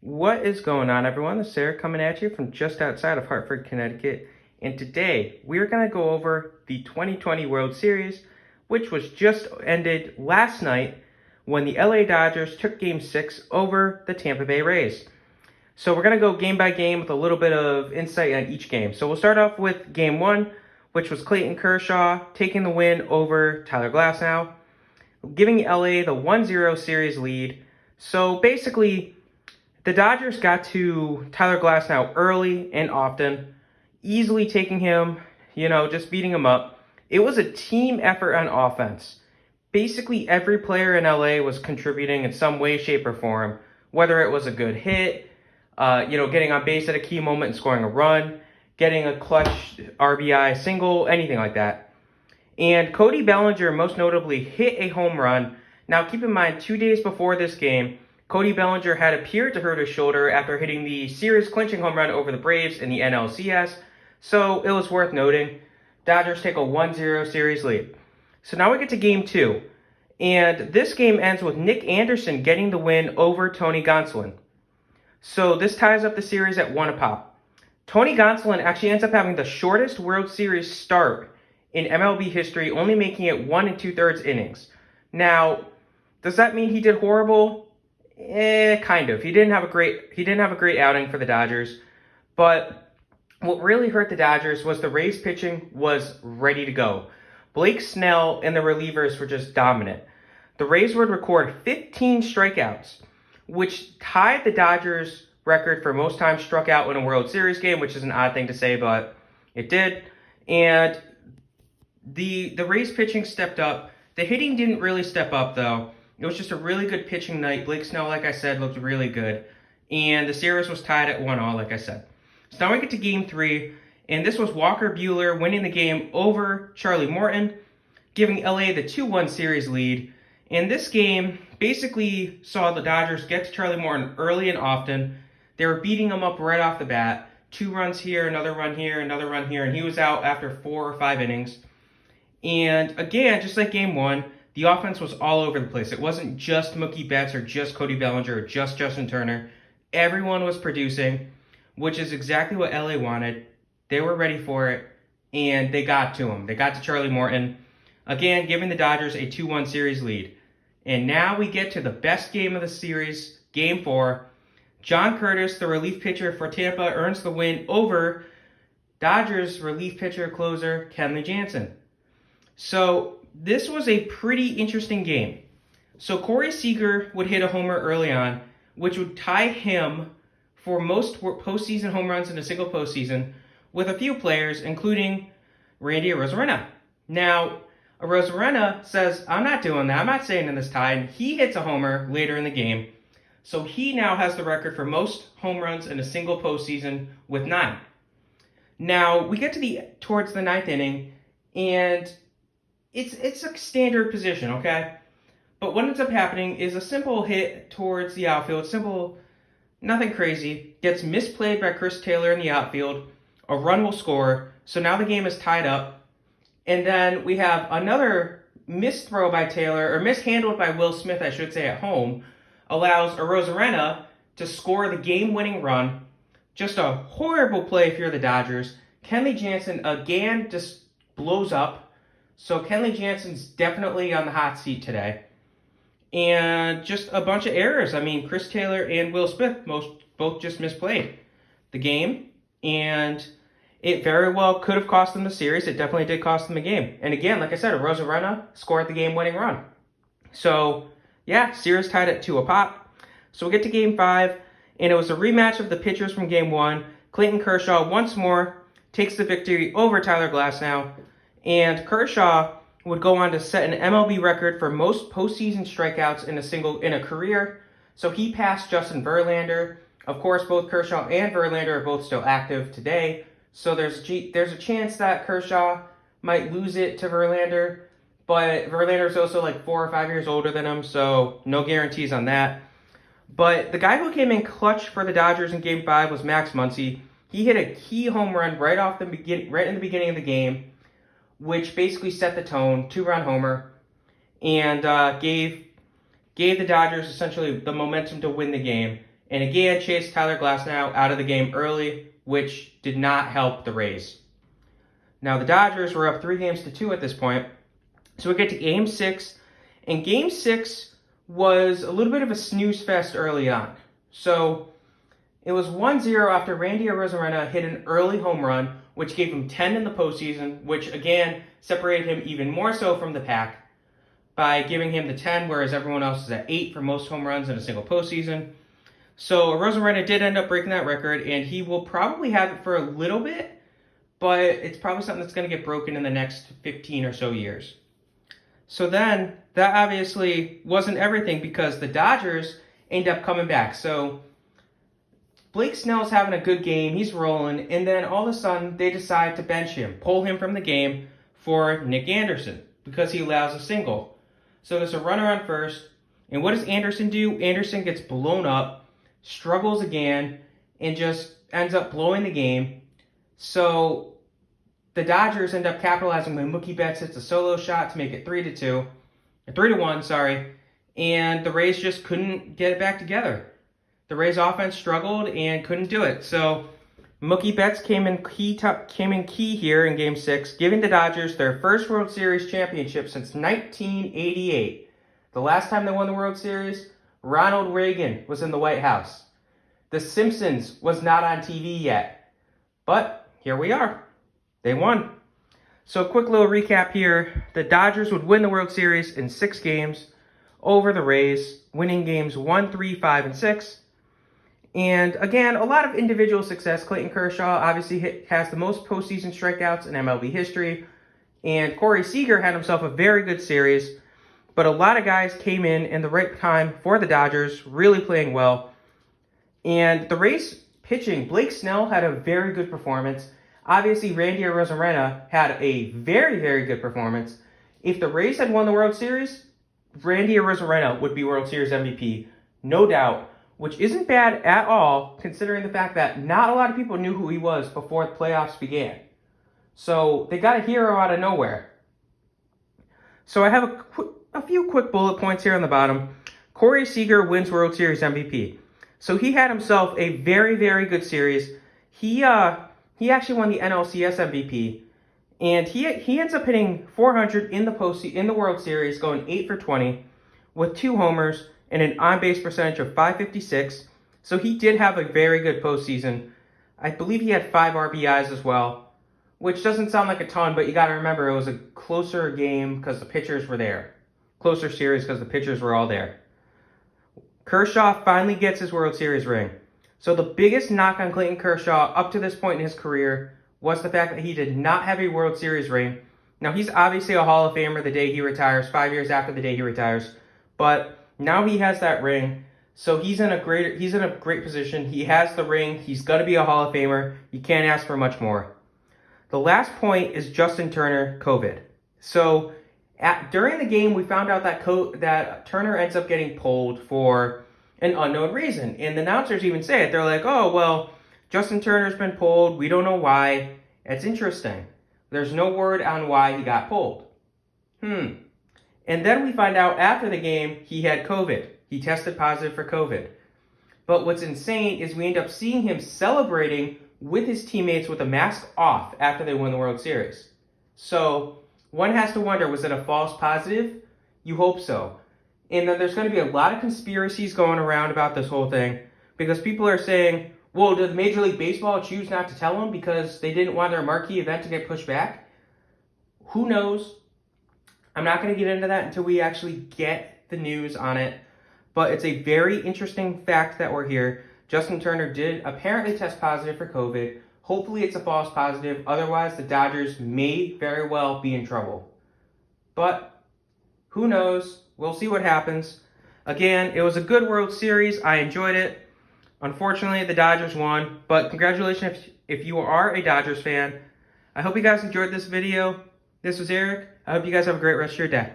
What is going on, everyone? This is Sarah coming at you from just outside of Hartford, Connecticut. And today, we're going to go over the 2020 World Series, which was just ended last night when the LA Dodgers took Game 6 over the Tampa Bay Rays. So we're going to go game by game with a little bit of insight on each game. So we'll start off with Game 1, which was Clayton Kershaw taking the win over Tyler Glasnow, giving LA the 1-0 series lead. So basically, the Dodgers got to Tyler Glasnow early and often, easily taking him, just beating him up. It was a team effort on offense. Basically, every player in LA was contributing in some way, shape, or form, whether it was a good hit, getting on base at a key moment and scoring a run, getting a clutch RBI single, anything like that. And Cody Bellinger most notably hit a home run. Now, keep in mind, 2 days before this game, Cody Bellinger had appeared to hurt his shoulder after hitting the series-clinching home run over the Braves in the NLCS, so it was worth noting. Dodgers take a 1-0 series lead. So now we get to Game 2, and this game ends with Nick Anderson getting the win over Tony Gonsolin. So this ties up the series at 1 apiece. Tony Gonsolin actually ends up having the shortest World Series start in MLB history, only making it 1 2/3 innings. Now, does that mean he did horrible? Kind of. He didn't have a great outing for the Dodgers, but what really hurt the Dodgers was the Rays pitching was ready to go. Blake Snell and the relievers were just dominant. The Rays would record 15 strikeouts, which tied the Dodgers record for most times struck out in a World Series game, which is an odd thing to say, but it did. And the Rays pitching stepped up. The hitting didn't really step up, though. It was just a really good pitching night. Blake Snell, like I said, looked really good. And the series was tied at 1-1, like I said. So now we get to Game 3, and this was Walker Buehler winning the game over Charlie Morton, giving LA the 2-1 series lead. And this game basically saw the Dodgers get to Charlie Morton early and often. They were beating him up right off the bat. 2 runs here, another run here, another run here, and he was out after 4 or 5 innings. And again, just like Game 1, the offense was all over the place. It wasn't just Mookie Betts or just Cody Bellinger or just Justin Turner. Everyone was producing, which is exactly what LA wanted. They were ready for it, and they got to him. They got to Charlie Morton, again, giving the Dodgers a 2-1 series lead. And now we get to the best game of the series, Game 4. John Curtis, the relief pitcher for Tampa, earns the win over Dodgers relief pitcher closer Kenley Jansen. So this was a pretty interesting game. So Corey Seager would hit a homer early on, which would tie him for most postseason home runs in a single postseason with a few players, including Randy Arozarena. Now, Arozarena says, I'm not doing that. I'm not staying in this tie. And he hits a homer later in the game. So he now has the record for most home runs in a single postseason with 9. Now, we get to towards the 9th inning, and it's a standard position, okay? But what ends up happening is a simple hit towards the outfield, simple, nothing crazy, gets misplayed by Chris Taylor in the outfield, a run will score, so now the game is tied up, and then we have another missed throw by Taylor, or mishandled by Will Smith, I should say, at home, allows Arozarena to score the game-winning run. Just a horrible play if you're the Dodgers. Kenley Jansen again just blows up. So Kenley Jansen's definitely on the hot seat today. And just a bunch of errors. I mean, Chris Taylor and Will Smith both just misplayed the game. And it very well could have cost them the series. It definitely did cost them the game. And again, like I said, Arozarena scored the game-winning run. So, yeah, series tied at 2 apiece. So we get to Game 5, and it was a rematch of the pitchers from Game 1. Clayton Kershaw once more takes the victory over Tyler Glasnow. And Kershaw would go on to set an MLB record for most postseason strikeouts in a career. So he passed Justin Verlander. Of course, both Kershaw and Verlander are both still active today. So there's a chance that Kershaw might lose it to Verlander. But Verlander's also like 4 or 5 years older than him, so no guarantees on that. But the guy who came in clutch for the Dodgers in Game 5 was Max Muncy. He hit a key home run right in the beginning of the game, which basically set the tone, 2-run homer, and gave the Dodgers essentially the momentum to win the game. and again chased Tyler Glasnow out of the game early, which did not help the Rays. Now the Dodgers were up 3-2 at this point, so we get to Game 6, and Game 6 was a little bit of a snooze fest early on. So it was 1-0 after Randy Arozarena hit an early home run, which gave him 10 in the postseason, which again separated him even more so from the pack by giving him the 10, whereas everyone else is at 8 for most home runs in a single postseason. So Arozarena did end up breaking that record, and he will probably have it for a little bit, but it's probably something that's going to get broken in the next 15 or so years. So then, that obviously wasn't everything because the Dodgers end up coming back. So Blake Snell's having a good game, he's rolling, and then all of a sudden they decide to bench him, pull him from the game for Nick Anderson because he allows a single. So there's a runner on first, and what does Anderson do? Anderson gets blown up, struggles again, and just ends up blowing the game. So the Dodgers end up capitalizing when Mookie Betts hits a solo shot to make it 3-1, sorry, and the Rays just couldn't get it back together. The Rays offense struggled and couldn't do it. So Mookie Betts came in key here in Game 6, giving the Dodgers their first World Series championship since 1988. The last time they won the World Series, Ronald Reagan was in the White House. The Simpsons was not on TV yet. But here we are. They won. So a quick little recap here. The Dodgers would win the World Series in 6 games over the Rays, winning games 1, 3, 5, and 6. And again, a lot of individual success. Clayton Kershaw obviously has the most postseason strikeouts in MLB history. And Corey Seager had himself a very good series. But a lot of guys came in the right time for the Dodgers, really playing well. And the Rays pitching, Blake Snell had a very good performance. Obviously, Randy Arozarena had a very, very good performance. If the Rays had won the World Series, Randy Arozarena would be World Series MVP, no doubt, which isn't bad at all, considering the fact that not a lot of people knew who he was before the playoffs began. So they got a hero out of nowhere. So I have a few quick bullet points here on the bottom. Corey Seager wins World Series MVP. So he had himself a very, very good series. He actually won the NLCS MVP, and he ends up hitting 400 in the World Series, going 8 for 20 with 2 homers and an on-base percentage of .556. So he did have a very good postseason. I believe he had 5 RBIs as well, which doesn't sound like a ton, but you got to remember it was a closer game because the pitchers were there. Closer series because the pitchers were all there. Kershaw finally gets his World Series ring. So the biggest knock on Clayton Kershaw up to this point in his career was the fact that he did not have a World Series ring. Now, he's obviously a Hall of Famer the day he retires, 5 years after the day he retires. But now he has that ring, so he's in a great position. He has the ring. He's going to be a Hall of Famer. You can't ask for much more. The last point is Justin Turner, COVID. So during the game, we found out that Turner ends up getting pulled for an unknown reason. And the announcers even say it. They're like, oh, well, Justin Turner's been pulled. We don't know why. It's interesting. There's no word on why he got pulled. And then we find out after the game he had COVID. He tested positive for COVID. But what's insane is we end up seeing him celebrating with his teammates with a mask off after they won the World Series. So one has to wonder, was it a false positive? You hope so. And then there's going to be a lot of conspiracies going around about this whole thing because people are saying, well, did Major League Baseball choose not to tell them because they didn't want their marquee event to get pushed back? Who knows? I'm not going to get into that until we actually get the news on it. But it's a very interesting fact that we're here. Justin Turner did apparently test positive for COVID. Hopefully it's a false positive. Otherwise, the Dodgers may very well be in trouble. But who knows? We'll see what happens. Again, it was a good World Series. I enjoyed it. Unfortunately, the Dodgers won. But congratulations if you are a Dodgers fan. I hope you guys enjoyed this video. This was Eric. I hope you guys have a great rest of your day.